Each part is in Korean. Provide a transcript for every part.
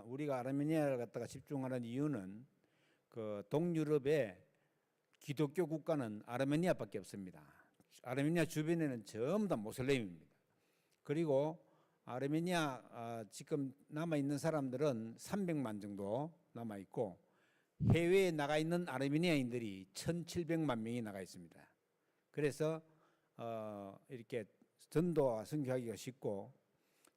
우리가 아르메니아를 갖다가 집중하는 이유는 그 동유럽의 기독교 국가는 아르메니아밖에 없습니다. 아르메니아 주변에는 전부 다 모슬렘입니다. 그리고 아르메니아 지금 남아 있는 사람들은 300만 정도 남아 있고 해외에 나가 있는 아르메니아인들이 1,700만 명이 나가 있습니다. 그래서 이렇게 전도와 선교하기가 쉽고,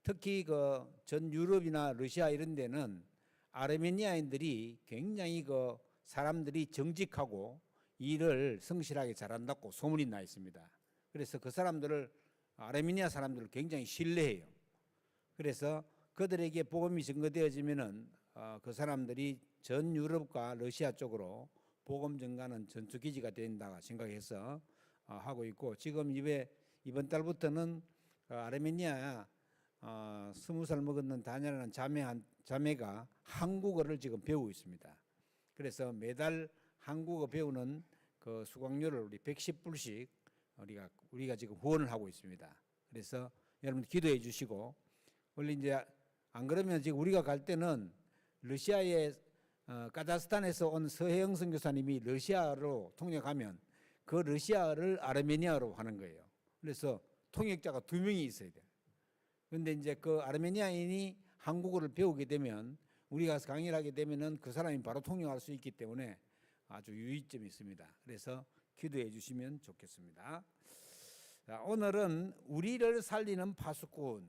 특히 그 전 유럽이나 러시아 이런 데는 아르메니아인들이 굉장히 그 사람들이 정직하고 일을 성실하게 잘한다고 소문이 나 있습니다. 그래서 그 사람들을, 아르메니아 사람들을 굉장히 신뢰해요. 그래서 그들에게 복음이 전거되어지면은 그 사람들이 전 유럽과 러시아 쪽으로 복음 전가는 전투 기지가 된다 생각해서 하고 있고, 지금 이번 달부터는 아르메니아 20살 먹었는 다니라는 자매가 한국어를 지금 배우고 있습니다. 그래서 매달 한국어 배우는 그 수강료를 우리 110불씩 우리가 지금 후원을 하고 있습니다. 그래서 여러분 기도해 주시고, 원래 이제 안 그러면 지금 우리가 갈 때는 러시아의 카자흐스탄에서 온 서혜영 선교사님이 러시아로 통역하면 그 러시아를 아르메니아로 하는 거예요. 그래서 통역자가 2명이 있어야 돼요. 그런데 이제 그 아르메니아인이 한국어를 배우게 되면, 우리가 강의를 하게 되면은 그 사람이 바로 통역할 수 있기 때문에 아주 유의점이 있습니다. 그래서 기도해 주시면 좋겠습니다. 자, 오늘은 우리를 살리는 파수꾼.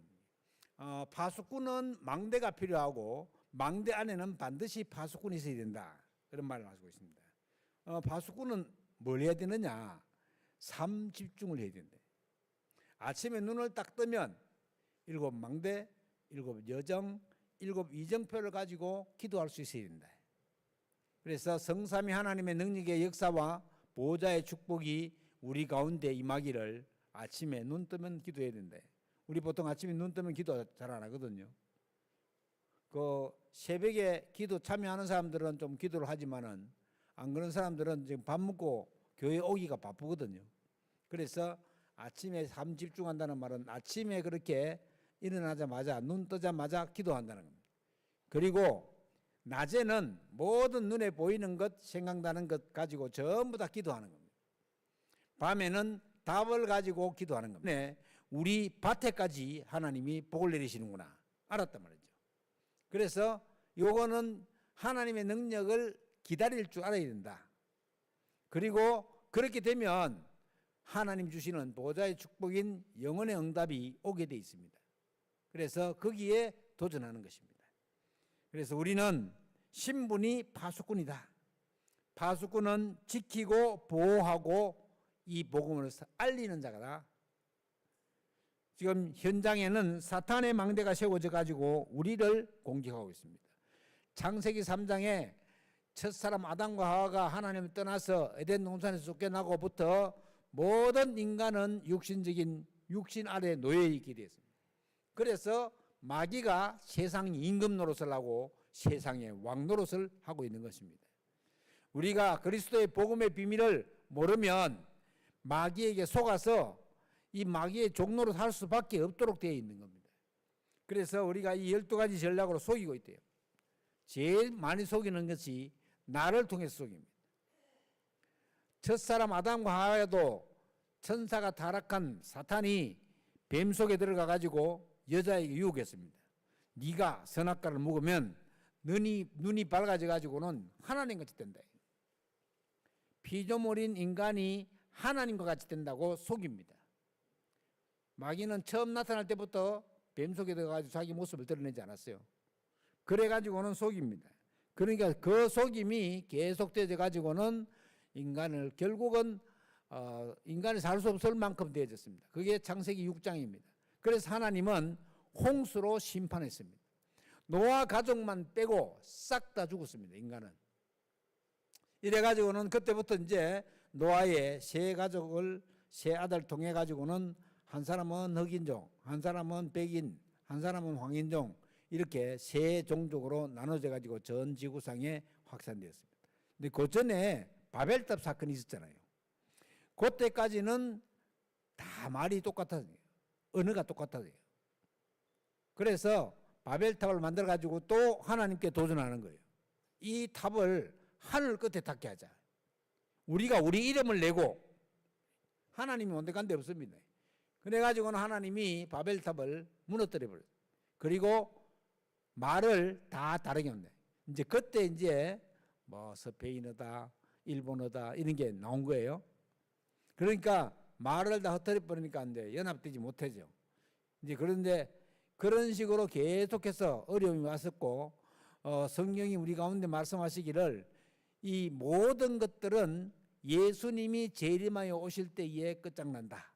파수꾼은 망대가 필요하고 망대 안에는 반드시 파수꾼이 있어야 된다, 그런 말을 하고 있습니다. 파수꾼은 뭘 해야 되느냐? 삶 집중을 해야 된대. 아침에 눈을 딱 뜨면 7 망대, 7 여정, 7 이정표를 가지고 기도할 수 있어야 된다. 그래서 성삼위 하나님의 능력의 역사와 보호자의 축복이 우리 가운데 임하기를 아침에 눈 뜨면 기도해야 된다. 우리 보통 아침에 눈 뜨면 기도 잘 안 하거든요. 그 새벽에 기도 참여하는 사람들은 좀 기도를 하지만은 안 그런 사람들은 지금 밥 먹고 교회 오기가 바쁘거든요. 그래서 아침에 삶 집중한다는 말은 아침에 그렇게 일어나자마자 눈 뜨자마자 기도한다는 겁니다. 그리고 낮에는 모든 눈에 보이는 것, 생각나는 것 가지고 전부 다 기도하는 겁니다. 밤에는 답을 가지고 기도하는 겁니다. 네, 우리 밭에까지 하나님이 복을 내리시는구나 알았단 말이죠. 그래서 요거는 하나님의 능력을 기다릴 줄 알아야 된다. 그리고 그렇게 되면 하나님 주시는 보호자의 축복인 영혼의 응답이 오게 돼 있습니다. 그래서 거기에 도전하는 것입니다. 그래서 우리는 신분이 파수꾼이다. 파수꾼은 지키고 보호하고 이 복음을 알리는 자가다. 지금 현장에는 사탄의 망대가 세워져 가지고 우리를 공격하고 있습니다. 창세기 3장에 첫사람 아담과 하와가 하나님을 떠나서 에덴 동산에서 쫓겨나고부터 모든 인간은 육신 아래 놓여 있게 되었습니다. 그래서 마귀가 세상 임금 노릇을 하고 세상의 왕 노릇을 하고 있는 것입니다. 우리가 그리스도의 복음의 비밀을 모르면 마귀에게 속아서 이 마귀의 종노릇 할 수밖에 없도록 되어 있는 겁니다. 그래서 우리가 이 12가지 전략으로 속이고 있대요. 제일 많이 속이는 것이 나를 통해서 속입니다. 첫사람 아담과 하와도 천사가 타락한 사탄이 뱀 속에 들어가 가지고 여자에게 유혹했습니다. 네가 선악과를 먹으면 눈이 밝아져 가지고는 하나님같이 된다. 피조물인 인간이 하나님과 같이 된다고 속입니다. 마귀는 처음 나타날 때부터 뱀 속에 들어가지고 자기 모습을 드러내지 않았어요. 그래가지고는 속입니다. 그러니까 그 속임이 계속되어 가지고는 인간을 결국은 인간이 살 수 없을 만큼 되어졌습니다. 그게 창세기 6장입니다. 그래서 하나님은 홍수로 심판했습니다. 노아 가족만 빼고 싹 다 죽었습니다. 인간은. 이래가지고는 그때부터 이제 노아의 세 가족을, 세 아들 통해 가지고는 한 사람은 흑인종, 한 사람은 백인, 한 사람은 황인종, 이렇게 세 종족으로 나눠져 가지고 전 지구상에 확산되었습니다. 근데 그 전에 바벨탑 사건이 있었잖아요. 그때까지는 다 말이 똑같았어요. 언어가 똑같았어요. 그래서 바벨탑을 만들어 가지고 또 하나님께 도전하는 거예요. 이 탑을 하늘 끝에 닿게 하자. 우리가 우리 이름을 내고, 하나님이 온데간데 없습니다. 그래가지고는 하나님이 바벨탑을 무너뜨려 버렸어요. 그리고 말을 다 다르게 한다. 이제 그때 이제 뭐 스페인어다, 일본어다 이런 게 나온 거예요. 그러니까 말을 다 흩어져 버리니까 안 돼. 연합되지 못하죠. 이제 그런데 그런 식으로 계속해서 어려움이 왔었고, 성경이 우리 가운데 말씀하시기를 이 모든 것들은 예수님이 재림하여 오실 때에 끝장난다.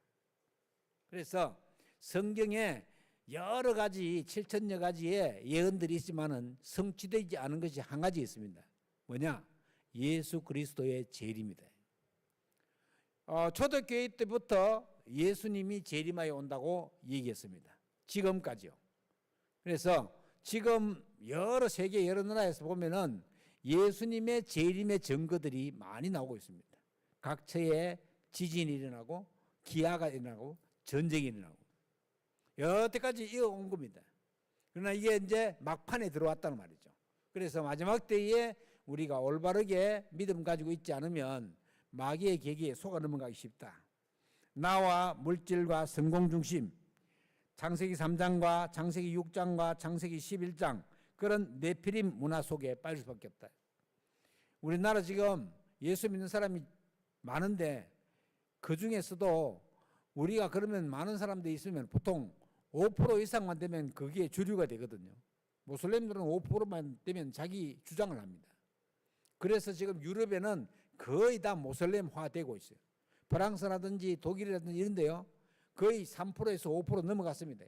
그래서 성경에 여러 가지 7천여 가지의 예언들이 있지만은 성취되지 않은 것이 한 가지 있습니다. 뭐냐? 예수 그리스도의 재림이다. 초대교회 때부터 예수님이 재림하여 온다고 얘기했습니다. 지금까지요. 그래서 지금 여러 세계 여러 나라에서 보면은 예수님의 재림의 증거들이 많이 나오고 있습니다. 각처에 지진이 일어나고 기아가 일어나고 전쟁이 일어나고 여태까지 이어온 겁니다. 그러나 이게 이제 막판에 들어왔다는 말이죠. 그래서 마지막 때에 우리가 올바르게 믿음 가지고 있지 않으면 마귀의 계기에 속아 넘어가기 쉽다. 나와 물질과 성공 중심, 창세기 3장과 창세기 6장과 창세기 11장 그런 네피림 문화 속에 빠질 수밖에 없다. 우리나라 지금 예수 믿는 사람이 많은데 그 중에서도 우리가 그러면 많은 사람들이 있으면 보통 5% 이상만 되면 그게 주류가 되거든요. 모슬렘들은 5%만 되면 자기 주장을 합니다. 그래서 지금 유럽에는 거의 다 모슬렘화 되고 있어요. 프랑스라든지 독일이라든지 이런데요. 거의 3%에서 5% 넘어갔습니다.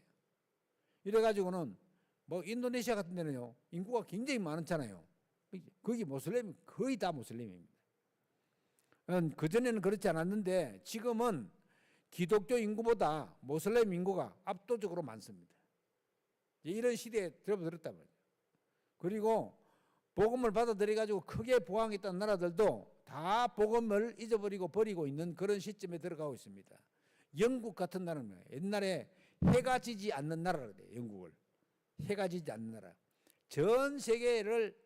이래가지고는 뭐 인도네시아 같은 데는요. 인구가 굉장히 많잖아요. 거기 모슬렘이 거의 다 모슬렘입니다. 그전에는 그렇지 않았는데 지금은 기독교 인구보다 모슬렘 인구가 압도적으로 많습니다. 이런 시대에 들었단 말이에요. 그리고 복음을 받아들여가지고 크게 부흥했던 나라들도 다 복음을 잊어버리고 버리고 있는 그런 시점에 들어가고 있습니다. 영국 같은 나라는 옛날에 해가 지지 않는 나라라 그래요. 영국을. 해가 지지 않는 나라. 전 세계를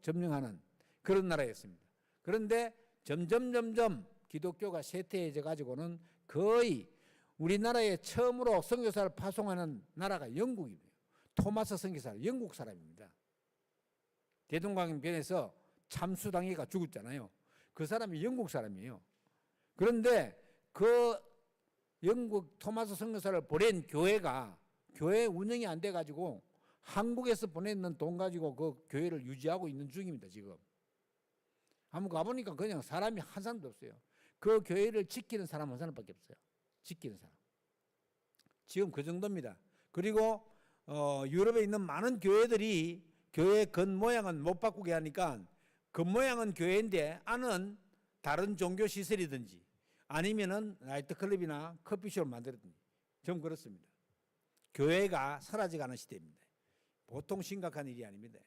점령하는 그런 나라였습니다. 그런데 점점 기독교가 쇠퇴해져 가지고는 거의 우리나라에 처음으로 선교사를 파송하는 나라가 영국이에요. 토마스 선교사, 영국 사람입니다. 대동강변에서 참수당해가 죽었잖아요. 그 사람이 영국 사람이에요. 그런데 그 영국 토마스 선교사를 보낸 교회가 교회 운영이 안 돼가지고 한국에서 보내는 돈 가지고 그 교회를 유지하고 있는 중입니다. 지금 한번 가보니까 그냥 사람이 한 사람도 없어요. 그 교회를 지키는 사람 한 사람밖에 없어요. 지키는 사람. 지금 그 정도입니다. 그리고 유럽에 있는 많은 교회들이 교회 겉모양은 못 바꾸게 하니까 겉모양은 교회인데 안은 다른 종교 시설이든지 아니면은 나이트클럽이나 커피숍을 만들었든지 좀 그렇습니다. 교회가 사라져가는 시대입니다. 보통 심각한 일이 아닙니다.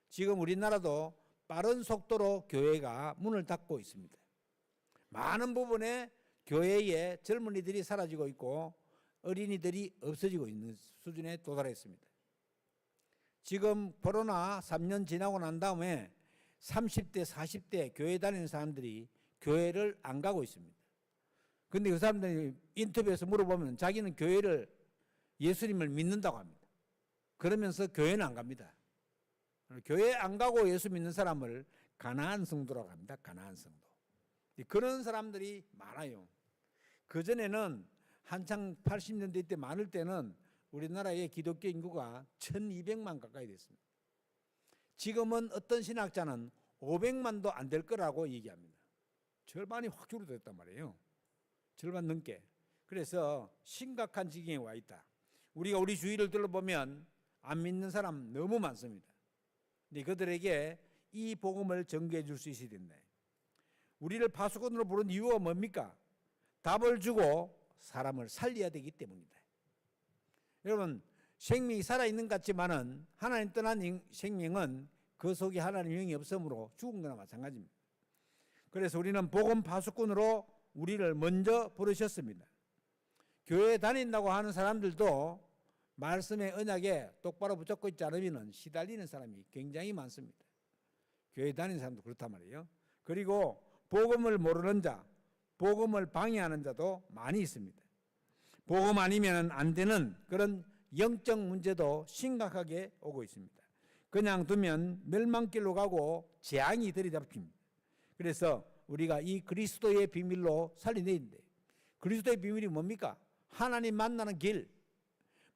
지금 우리나라도 빠른 속도로 교회가 문을 닫고 있습니다. 많은 부분에 교회의 젊은이들이 사라지고 있고 어린이들이 없어지고 있는 수준에 도달했습니다. 지금 코로나 3년 지나고 난 다음에 30대, 40대 교회 다니는 사람들이 교회를 안 가고 있습니다. 그런데 그 사람들이 인터뷰에서 물어보면 자기는 교회를 예수님을 믿는다고 합니다. 그러면서 교회는 안 갑니다. 교회 안 가고 예수 믿는 사람을 가나안 성도라고 합니다. 가나안 성도. 그런 사람들이 많아요. 그전에는 한창 80년대 때 많을 때는 우리나라의 기독교 인구가 1200만 가까이 됐습니다. 지금은 어떤 신학자는 500만도 안 될 거라고 얘기합니다. 절반이 확 줄어들었단 말이에요. 절반 넘게. 그래서 심각한 지경에 와 있다. 우리가 우리 주위를 둘러보면 안 믿는 사람 너무 많습니다. 근데 그들에게 이 복음을 전개해 줄 수 있어야 된다. 우리를 파수꾼으로 부른 이유가 뭡니까? 답을 주고 사람을 살려야 되기 때문이다. 여러분, 생명이 살아있는 것 같지만은 하나님 떠난 생명은 그 속에 하나님의 영이 없으므로 죽은 거나 마찬가지입니다. 그래서 우리는 복음 파수꾼으로 우리를 먼저 부르셨습니다. 교회 다닌다고 하는 사람들도 말씀의 언약에 똑바로 붙잡고 있지 않으면 시달리는 사람이 굉장히 많습니다. 교회 다니는 사람도 그렇단 말이에요. 그리고 복음을 모르는 자, 복음을 방해하는 자도 많이 있습니다. 복음 아니면 안 되는 그런 영적 문제도 심각하게 오고 있습니다. 그냥 두면 멸망길로 가고 재앙이 들이잡힙니다. 그래서 우리가 이 그리스도의 비밀로 살려내야 돼. 그리스도의 비밀이 뭡니까? 하나님 만나는 길,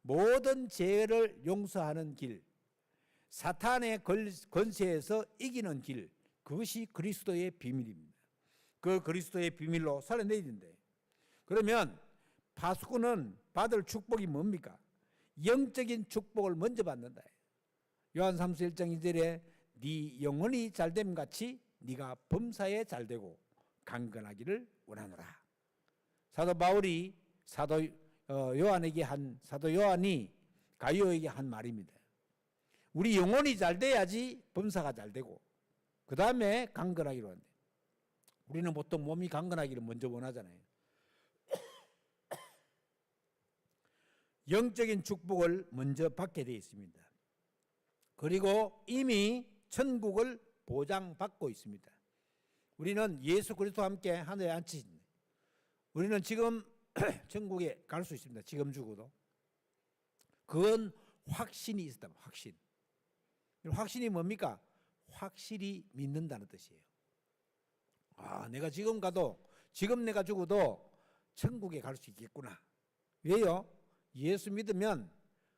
모든 죄를 용서하는 길, 사탄의 권세에서 이기는 길, 그것이 그리스도의 비밀입니다. 그 그리스도의 비밀로 살려내야 된대. 그러면 파수꾼은 받을 축복이 뭡니까? 영적인 축복을 먼저 받는다. 요한 3서 1장 2절에 네 영혼이 잘됨 같이 네가 범사에 잘되고 강건하기를 원하노라. 사도 바울이 사도 요한이 가이오에게 한 말입니다. 우리 영혼이 잘 돼야지 범사가 잘 되고 그 다음에 강건하기로 한대. 우리는 보통 몸이 강건하기를 먼저 원하잖아요. 영적인 축복을 먼저 받게 되어 있습니다. 그리고 이미 천국을 보장받고 있습니다. 우리는 예수 그리스도와 함께 하늘에 앉히신, 우리는 지금 천국에 갈 수 있습니다. 지금 죽어도. 그건 확신이 있다. 확신. 확신이 뭡니까? 확실히 믿는다는 뜻이에요. 아, 내가 지금 가도, 지금 내가 죽어도 천국에 갈 수 있겠구나. 왜요? 예수 믿으면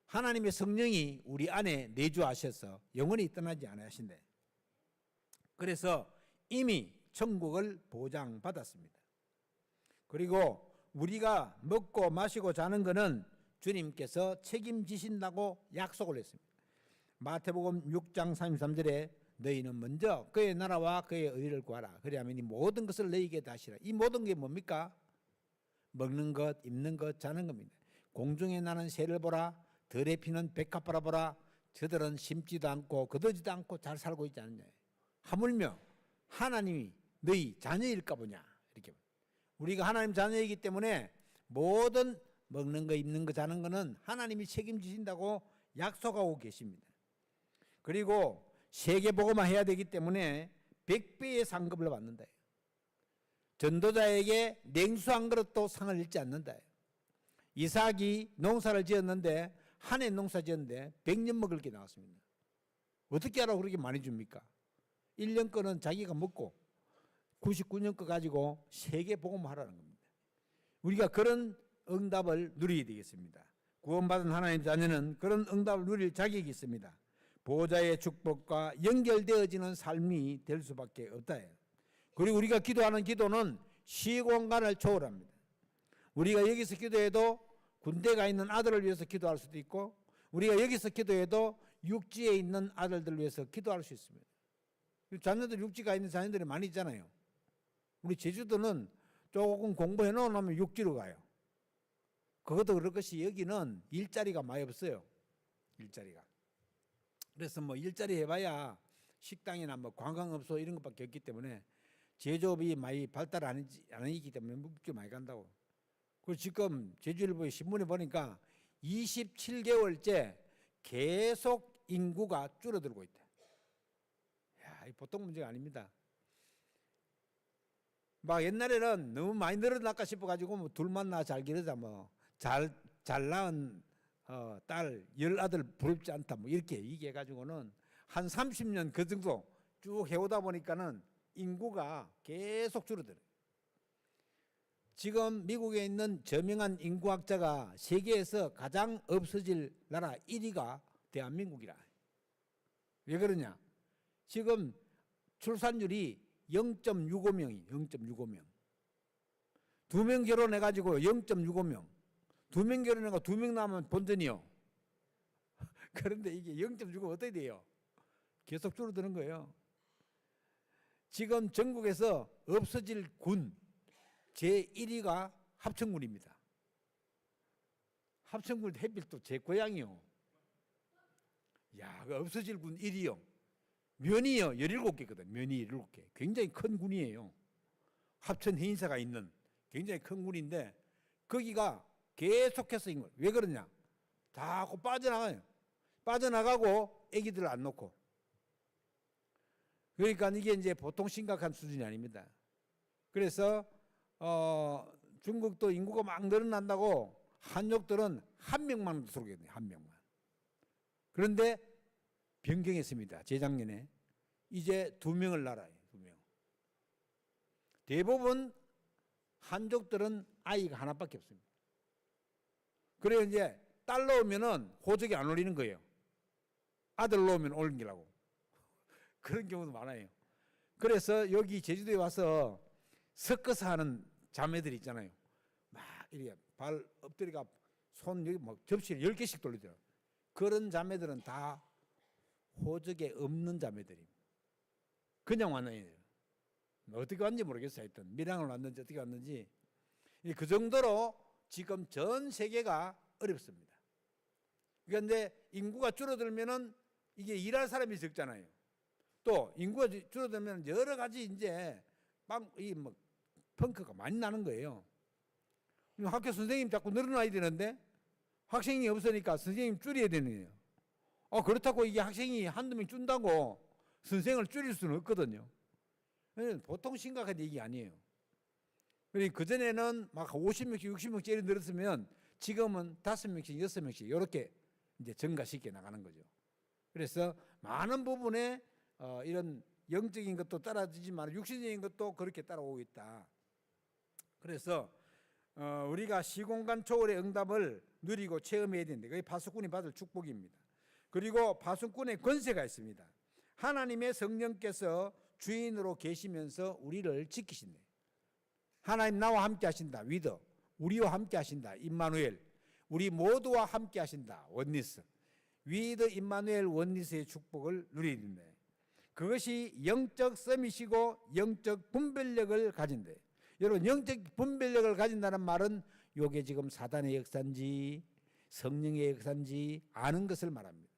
하나님의 성령이 우리 안에 내주하셔서 영원히 떠나지 않아 하신대. 그래서 이미 천국을 보장받았습니다. 그리고 우리가 먹고 마시고 자는 것은 주님께서 책임지신다고 약속을 했습니다. 마태복음 6장 33절에 너희는 먼저 그의 나라와 그의 의를 구하라. 그리하면 이 모든 것을 너희에게 다시라. 이 모든 게 뭡니까? 먹는 것, 입는 것, 자는 겁니다. 공중에 나는 새를 보라. 들에 피는 백합화라 보라. 저들은 심지도 않고 거두지도 않고 잘 살고 있지 않느냐. 하물며 하나님이 너희 자녀일까 보냐. 이렇게. 우리가 하나님 자녀이기 때문에 모든 먹는 거, 입는 거, 자는 거는 하나님이 책임지신다고 약속하고 계십니다. 그리고 세계복음화 해야 되기 때문에 100배의 상급을 받는다. 전도자에게 냉수 한 그릇도 상을 잃지 않는다. 이삭이 농사를 지었는데 한 해 농사 지었는데 100년 먹을 게 나왔습니다. 어떻게 하라고 그렇게 많이 줍니까? 1년 거는 자기가 먹고 99년 거 가지고 세계복음화하라는 겁니다. 우리가 그런 응답을 누리게 되겠습니다. 구원받은 하나님 자녀는 그런 응답을 누릴 자격이 있습니다. 보호자의 축복과 연결되어지는 삶이 될 수밖에 없다. 그리고 우리가 기도하는 기도는 시공간을 초월합니다. 우리가 여기서 기도해도 군대가 있는 아들을 위해서 기도할 수도 있고 우리가 여기서 기도해도 육지에 있는 아들들을 위해서 기도할 수 있습니다. 자녀들 육지가 있는 자녀들이 많이 있잖아요. 우리 제주도는 조금 공부해 놓으면 육지로 가요. 그것도 그럴 것이 여기는 일자리가 많이 없어요. 일자리가. 그래서 뭐 일자리 해봐야 식당이나 뭐 관광업소 이런 것밖에 없기 때문에 제조업이 많이 발달 안 했기 때문에 묵지 많이 간다고. 그리고 지금 제주일보의 신문에 보니까 27개월째 계속 인구가 줄어들고 있다. 야, 이 보통 문제가 아닙니다. 막 옛날에는 너무 많이 늘어날까 싶어가지고 뭐 둘만 낳아 잘 기르자 뭐 잘 낳은 딸 10아들 부럽지 않다 뭐 이렇게 얘기해가지고는 한 30년 그 정도 쭉 해오다 보니까는 인구가 계속 줄어들어요. 지금 미국에 있는 저명한 인구학자가 세계에서 가장 없어질 나라 1위가 대한민국이라. 왜 그러냐? 지금 출산율이 0.65명이 0.65명. 2명 결혼해가지고 0.65명. 2명 결혼해가 2명 낳으면 본전이요. 그런데 이게 0.65 어떻게 돼요? 계속 줄어드는 거예요. 지금 전국에서 없어질 군 제1위가 합천군입니다. 합천군 해필 또 제 고향이요. 야, 그 없어질 군 1위요. 면이요 17개거든. 면이 17개. 굉장히 큰 군이에요. 합천 해인사가 있는 굉장히 큰 군인데 거기가 계속해서 왜 그러냐? 다 빠져나가요. 빠져나가고 아기들을 안 놓고. 그러니까 이게 이제 보통 심각한 수준이 아닙니다. 그래서 중국도 인구가 막 늘어난다고 한족들은 한 명만 들어오겠네요. 한 명만. 그런데 변경했습니다. 재작년에. 이제 2명을 낳아요. 2명. 대부분 한족들은 아이가 하나밖에 없습니다. 그래서 이제 딸 낳으면은 호적이 안 올리는 거예요. 아들 낳으면 올리라고. 그런 경우도 많아요. 그래서 여기 제주도에 와서 섞어서 하는 자매들 있잖아요. 막 이렇게 발 엎드리가 손 여기 막 접시를 10개씩 돌리더라고요. 그런 자매들은 다 호적에 없는 자매들입니다. 그냥 왔는 어떻게 왔는지 모르겠어요. 하여튼 밀양을 왔는지 어떻게 왔는지. 그 정도로 지금 전 세계가 어렵습니다. 그런데 인구가 줄어들면은 이게 일할 사람이 적잖아요. 또 인구가 줄어들면 여러 가지 이제 뭐 펑크가 많이 나는 거예요. 학교 선생님 자꾸 늘어나야 되는데 학생이 없으니까 선생님 줄여야 되는 거예요. 그렇다고 이게 학생이 한두 명 준다고 선생을 줄일 수는 없거든요. 보통 심각한 얘기 아니에요. 그전에는 막 50명씩 60명씩 늘었으면 지금은 5명씩 6명씩 이렇게 이제 증가시켜 나가는 거죠. 그래서 많은 부분에 이런 영적인 것도 따라지지만 육신적인 것도 그렇게 따라오고 있다. 그래서 우리가 시공간 초월의 응답을 누리고 체험해야 되는데 그게 파수꾼이 받을 축복입니다. 그리고 파수꾼의 권세가 있습니다. 하나님의 성령께서 주인으로 계시면서 우리를 지키신대. 하나님 나와 함께 하신다. 위더. 우리와 함께 하신다. 임마누엘. 우리 모두와 함께 하신다. 원니스. 위더 임마누엘 원니스의 축복을 누리는데 그것이 영적 서밋이고 영적 분별력을 가진대. 여러분 영적 분별력을 가진다는 말은 요게 지금 사단의 역사인지 성령의 역사인지 아는 것을 말합니다.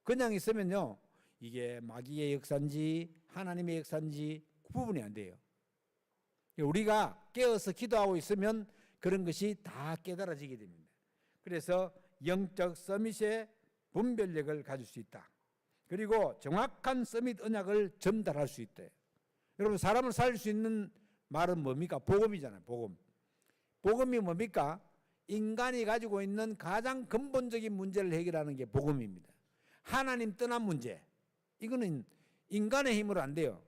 그냥 있으면요 이게 마귀의 역사인지 하나님의 역사인지 구분이 안 돼요. 우리가 깨어서 기도하고 있으면 그런 것이 다 깨달아지게 됩니다. 그래서 영적 서밋의 분별력을 가질 수 있다. 그리고 정확한 서밋 언약을 전달할 수 있대. 여러분 사람을 살릴 수 있는 말은 뭡니까? 복음이잖아요. 복음. 복음이 뭡니까? 인간이 가지고 있는 가장 근본적인 문제를 해결하는 게 복음입니다. 하나님 떠난 문제. 이거는 인간의 힘으로 안 돼요.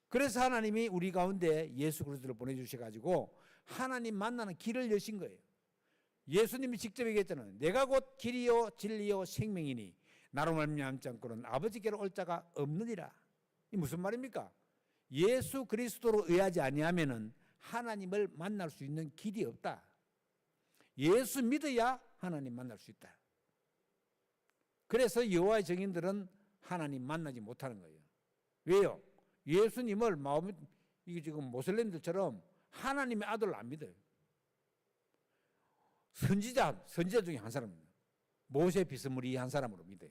그래서 하나님이 우리 가운데 예수 그리스도를 보내주셔가지고 하나님 만나는 길을 여신 거예요. 예수님이 직접 얘기했잖아요. 내가 곧 길이요 진리요 생명이니 나로 말미암지 않고는 아버지께로 올 자가 없느니라. 이 무슨 말입니까? 예수 그리스도로 의하지 아니하면은 하나님을 만날 수 있는 길이 없다. 예수 믿어야 하나님 만날 수 있다. 그래서 여호와의 증인들은 하나님 만나지 못하는 거예요. 왜요? 예수님을 이게 지금 모슬렘들처럼 하나님의 아들을 안 믿어요. 선지자 중에 한 사람입니다. 모세 비스무리 한 사람으로 믿어요.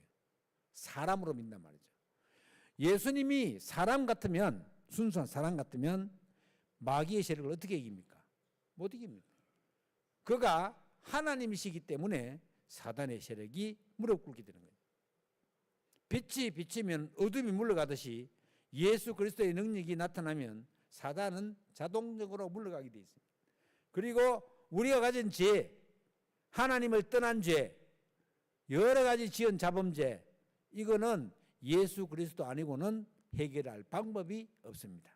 사람으로 믿단 말이죠. 예수님이 사람 같으면 순수한 사람 같으면 마귀의 세력을 어떻게 이깁니까? 못 이깁니다. 그가 하나님이시기 때문에 사단의 세력이 무릎 꿇게 되는 거예요. 빛이 비치면 어둠이 물러가듯이 예수 그리스도의 능력이 나타나면 사단은 자동적으로 물러가게 되어 있습니다. 그리고 우리가 가진 죄, 하나님을 떠난 죄, 여러 가지 지은 자범죄, 이거는 예수 그리스도 아니고는 해결할 방법이 없습니다.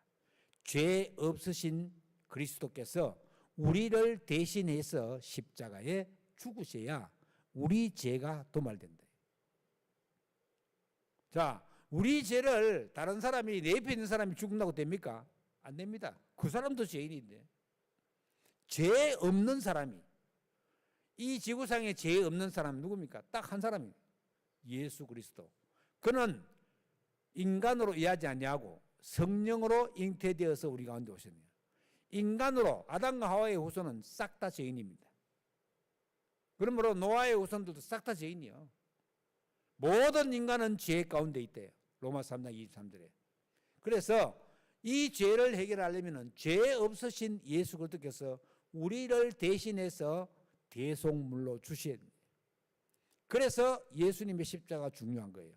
죄 없으신 그리스도께서 우리를 대신해서 십자가에 죽으셔야 우리 죄가 도말된다. 자, 우리 죄를 다른 사람이 내 옆에 있는 사람이 죽는다고 됩니까? 안 됩니다. 그 사람도 죄인인데. 죄 없는 사람이, 이 지구상에 죄 없는 사람 누굽니까? 딱 한 사람입니다. 예수 그리스도. 그는 인간으로 이해하지 아니하고 성령으로 잉태되어서 우리 가운데 오셨네요. 인간으로 아담과 하와의 후손은 싹 다 죄인입니다. 그러므로 노아의 후손들도 싹 다 죄인이요. 모든 인간은 죄 가운데 있대요. 로마 3장 23절에. 그래서 이 죄를 해결하려면 죄 없으신 예수 그리스도께서 우리를 대신해서 대속물로 주셔야 됩니다. 그래서 예수님의 십자가가 중요한 거예요.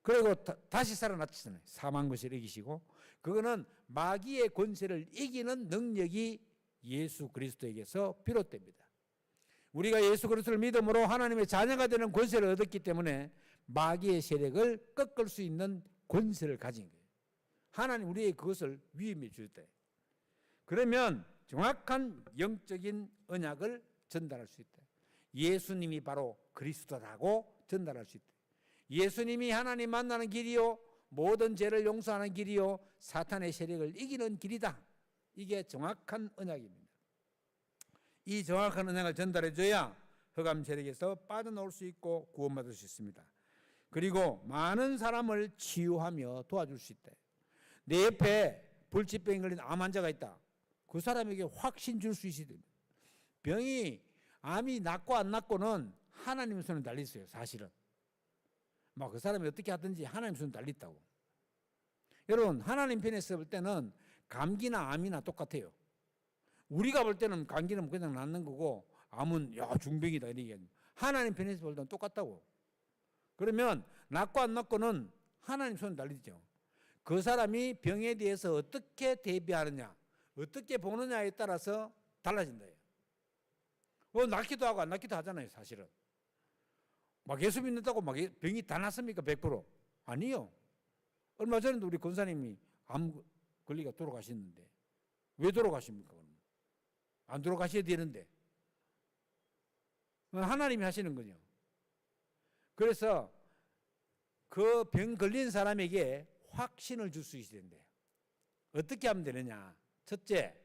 그리고 다시 살아났잖아요. 사망 것을 이기시고, 그거는 마귀의 권세를 이기는 능력이 예수 그리스도에게서 비롯됩니다. 우리가 예수 그리스도를 믿음으로 하나님의 자녀가 되는 권세를 얻었기 때문에 마귀의 세력을 꺾을 수 있는 권세를 가진 거예요. 하나님 우리에게 그것을 위임해 주셨다. 그러면 정확한 영적인 언약을 전달할 수 있다. 예수님이 바로 그리스도라고 전달할 수 있다. 예수님이 하나님 만나는 길이요, 모든 죄를 용서하는 길이요, 사탄의 세력을 이기는 길이다. 이게 정확한 언약입니다. 이 정확한 언약을 전달해줘야 흑암 세력에서 빠져나올 수 있고 구원받을 수 있습니다. 그리고 많은 사람을 치유하며 도와줄 수 있다. 내 옆에 불치병이 걸린 암 환자가 있다. 그 사람에게 확신 줄 수 있어야 됩니다. 병이, 암이 낫고 안 낫고는 하나님 손에 달려있어요. 사실은 막 그 사람이 어떻게 하든지 하나님 손에 달려있다고. 여러분, 하나님 편에서 볼 때는 감기나 암이나 똑같아요. 우리가 볼 때는 감기는 그냥 낫는 거고 암은 야 중병이다 이런 얘기예요. 하나님 편에서 볼 때는 똑같다고. 그러면 낫고 안 낫고는 하나님 손에 달리죠. 그 사람이 병에 대해서 어떻게 대비하느냐, 어떻게 보느냐에 따라서 달라진다. 낫기도 하고 안 낫기도 하잖아요. 사실은 막 예수 믿는다고 막 병이 다 낫습니까? 100%? 아니요. 얼마 전에도 우리 권사님이 암 걸리가 돌아가셨는데 왜 돌아가십니까? 그러면 안 돌아가셔야 되는데 하나님이 하시는 거죠. 그래서 그 병 걸린 사람에게 확신을 줄 수 있어야 된대요. 어떻게 하면 되느냐? 첫째,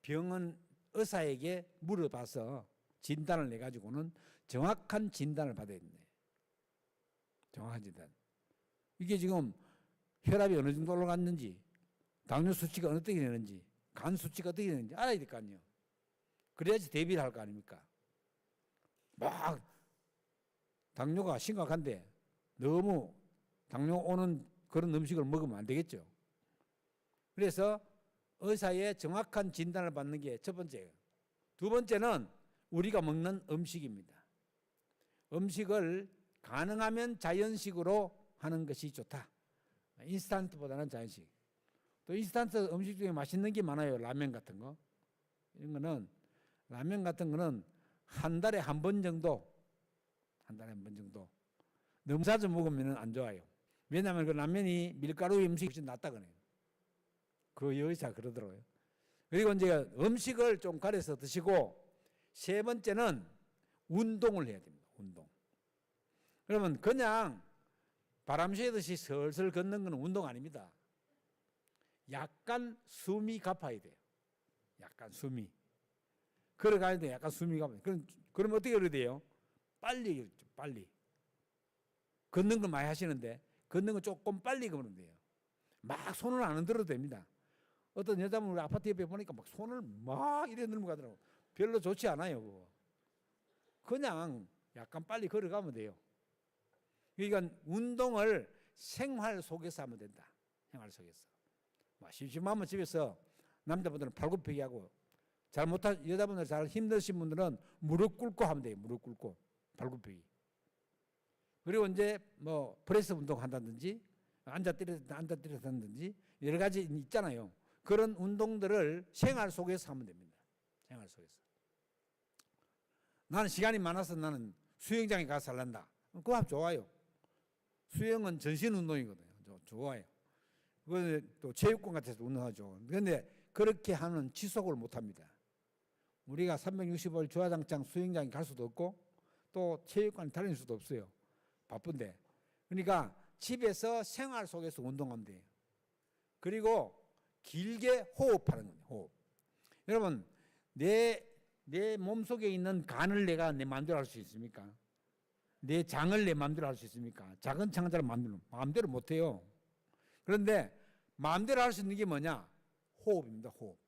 병은 의사에게 물어봐서 진단을 내가지고는 정확한 진단을 받아야 된대요. 정확한 진단. 이게 지금 혈압이 어느 정도 올라갔는지, 당뇨 수치가 어떻게 되는지, 간 수치가 어떻게 되는지 알아야 될 거 아니에요. 그래야지 대비를 할 거 아닙니까? 막 당뇨가 심각한데 너무 당뇨 오는 그런 음식을 먹으면 안 되겠죠. 그래서 의사의 정확한 진단을 받는 게 첫 번째예요. 두 번째는 우리가 먹는 음식입니다. 음식을 가능하면 자연식으로 하는 것이 좋다. 인스턴트보다는 자연식. 또 인스턴트 음식 중에 맛있는 게 많아요. 라면 같은 거. 이런 거는 라면 같은 거는 한 달에 한 번 정도, 너무 자주 먹으면 안 좋아요. 왜냐하면 그 라면이 밀가루 음식이 낫다 그래요. 그 여의사 그러더라고요. 그리고 이제 음식을 좀 가려서 드시고, 세 번째는 운동을 해야 됩니다. 운동. 그러면 그냥 바람 쐬듯이 슬슬 걷는 건 운동 아닙니다. 약간 숨이 가파야 돼요. 약간 숨이. 걸어가야 돼. 약간 숨이 가파야 돼요. 그럼 어떻게 그래야 돼요? 빨리. 걷는 건 많이 하시는데 걷는 건 조금 빨리 걸으면 돼요. 막 손을 안 흔들어도 됩니다. 어떤 여자분 우리 아파트 옆에 보니까 막 손을 막 이래 넘어가더라고. 별로 좋지 않아요. 그거. 그냥 약간 빨리 걸어가면 돼요. 그러니까 운동을 생활 속에서 하면 된다. 생활 속에서. 심심하면 집에서 남자분들은 팔굽혀펴기 하고, 잘 못한 여자분들 잘 힘드신 분들은 무릎 꿇고 하면 돼요. 무릎 꿇고 팔굽혀펴기. 그리고 이제 뭐 프레스 운동 한다든지 앉아 때려서 한다든지 여러 가지 있잖아요. 그런 운동들을 생활 속에서 하면 됩니다. 생활 속에서. 나는 시간이 많아서 나는 수영장에 가서 할란다. 그거 좋아요. 수영은 전신 운동이거든요. 좋아요. 그건 또 체육관 같아서 운동하죠. 그런데 그렇게 하면 지속을 못합니다. 우리가 365일 주야장창 수영장에 갈 수도 없고 또 체육관 다닐 수도 없어요. 바쁜데. 그러니까 집에서 생활 속에서 운동하면 돼요. 그리고 길게 호흡하는 거예요. 호흡. 여러분, 내 몸속에 있는 간을 내가 내 마음대로 할 수 있습니까? 내 장을 내 마음대로 할 수 있습니까? 작은 창자를 마음대로 못해요. 그런데 마음대로 할 수 있는 게 뭐냐? 호흡입니다. 호흡.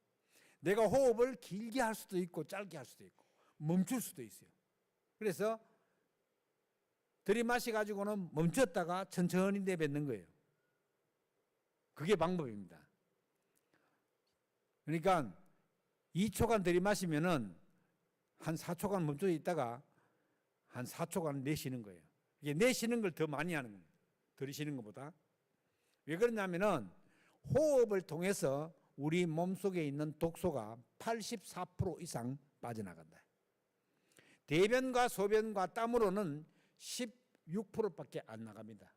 내가 호흡을 길게 할 수도 있고 짧게 할 수도 있고 멈출 수도 있어요. 그래서 들이마시 가지고는 멈췄다가 천천히 내뱉는 거예요. 그게 방법입니다. 그러니까 2초간 들이마시면은 한 4초간 멈춰 있다가 한 4초간 내쉬는 거예요. 이게 내쉬는 걸 더 많이 하는 거예요. 들이쉬는 것보다. 왜 그러냐면은 호흡을 통해서 우리 몸속에 있는 독소가 84% 이상 빠져나간다. 대변과 소변과 땀으로는 16%밖에 안 나갑니다.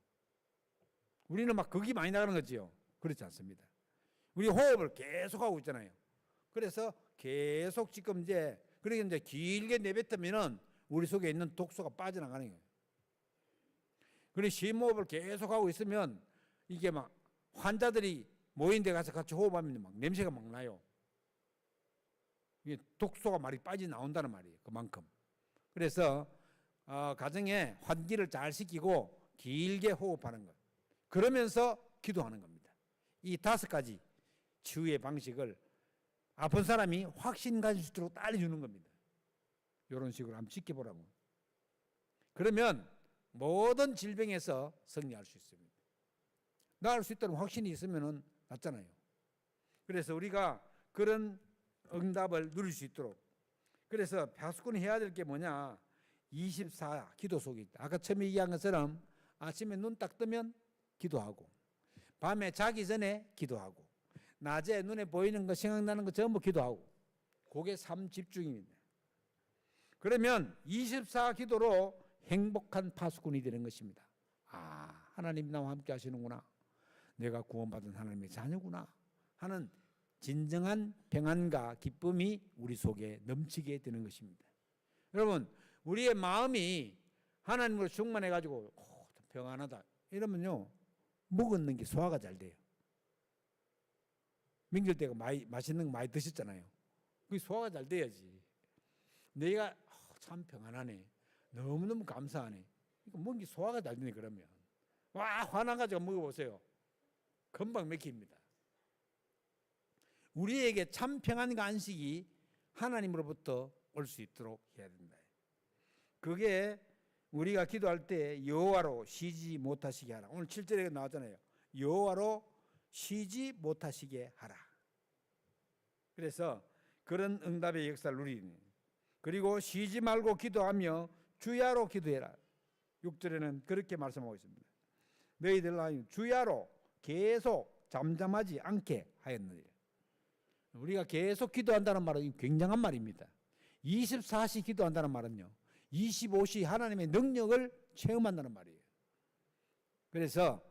우리는 막 겁이 많이 나가는 거지요. 그렇지 않습니다. 우리 호흡을 계속 하고 있잖아요. 그래서 계속 지금 이제 그렇게 이제 길게 내뱉으면은 우리 속에 있는 독소가 빠져나가는 거예요. 그리고 심호흡을 계속 하고 있으면 이게 막 환자들이 모인 데 가서 같이 호흡하면 막 냄새가 막 나요. 이게 독소가 많이 빠져나온다는 말이에요. 그만큼. 그래서 가정에 환기를 잘 시키고 길게 호흡하는 것. 그러면서 기도하는 겁니다. 이 5가지 치유의 방식을 아픈 사람이 확신 가질 수 있도록 알려주는 겁니다. 이런 식으로 한번 지켜보라고. 그러면 모든 질병에서 승리할 수 있습니다. 나을 수 있다는 확신이 있으면 낫잖아요. 그래서 우리가 그런 응답을 누릴 수 있도록. 그래서 파수꾼이 해야 될 게 뭐냐? 24 기도 속에 있다. 아까 처음에 얘기한 것처럼 아침에 눈 딱 뜨면 기도하고, 밤에 자기 전에 기도하고, 낮에 눈에 보이는 거 생각나는 거 전부 기도하고. 그게 삶 집중입니다. 그러면 24 기도로 행복한 파수꾼이 되는 것입니다. 아, 하나님 나와 함께 하시는구나. 내가 구원받은 하나님의 자녀구나 하는 진정한 평안과 기쁨이 우리 속에 넘치게 되는 것입니다. 여러분, 우리의 마음이 하나님으로 충만해가지고 평안하다 이러면요, 먹는 게 소화가 잘 돼요. 명절 때가 맛있는 거 많이 드셨잖아요. 그게 소화가 잘 돼야지. 내가 참 평안하네, 너무너무 감사하네, 먹는 게 소화가 잘 되네. 그러면 와, 화나가지고 먹어보세요. 금방 맥힙니다. 우리에게 참 평안과 안식이 하나님으로부터 올 수 있도록 해야 된다. 그게 우리가 기도할 때 여호와로 쉬지 못하시게 하라. 오늘 7절에 나왔잖아요. 여호와로 쉬지 못하시게 하라. 그래서 그런 응답의 역사를 누리는. 그리고 쉬지 말고 기도하며 주야로 기도해라. 6절에는 그렇게 말씀하고 있습니다. 너희들 하나님 주야로 계속 잠잠하지 않게 하였느니라. 우리가 계속 기도한다는 말은 굉장한 말입니다. 24시 기도한다는 말은요, 25시 하나님의 능력을 체험한다는 말이에요. 그래서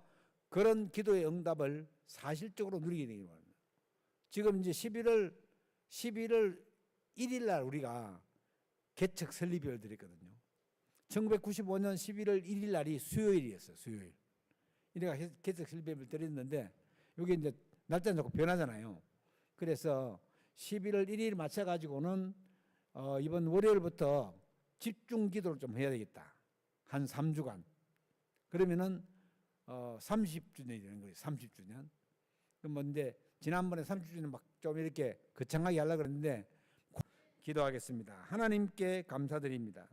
그런 기도의 응답을 사실적으로 누리게 되는 겁니다. 지금 이제 11월 1일 날 우리가 개척 설립을 드렸거든요. 1995년 11월 1일 날이 수요일이었어요. 수요일. 우리가 개척 설립을 드렸는데 여기 이제 날짜는 자꾸 변하잖아요. 그래서 11월 1일 맞춰가지고는 이번 월요일부터 집중 기도를 좀 해야 되겠다. 한 3주간. 그러면은 30주년이 되는 거예요. 30주년. 그럼 근데 지난번에 30주년 막 좀 이렇게 거창하게 하려고 그랬는데 기도하겠습니다. 하나님께 감사드립니다.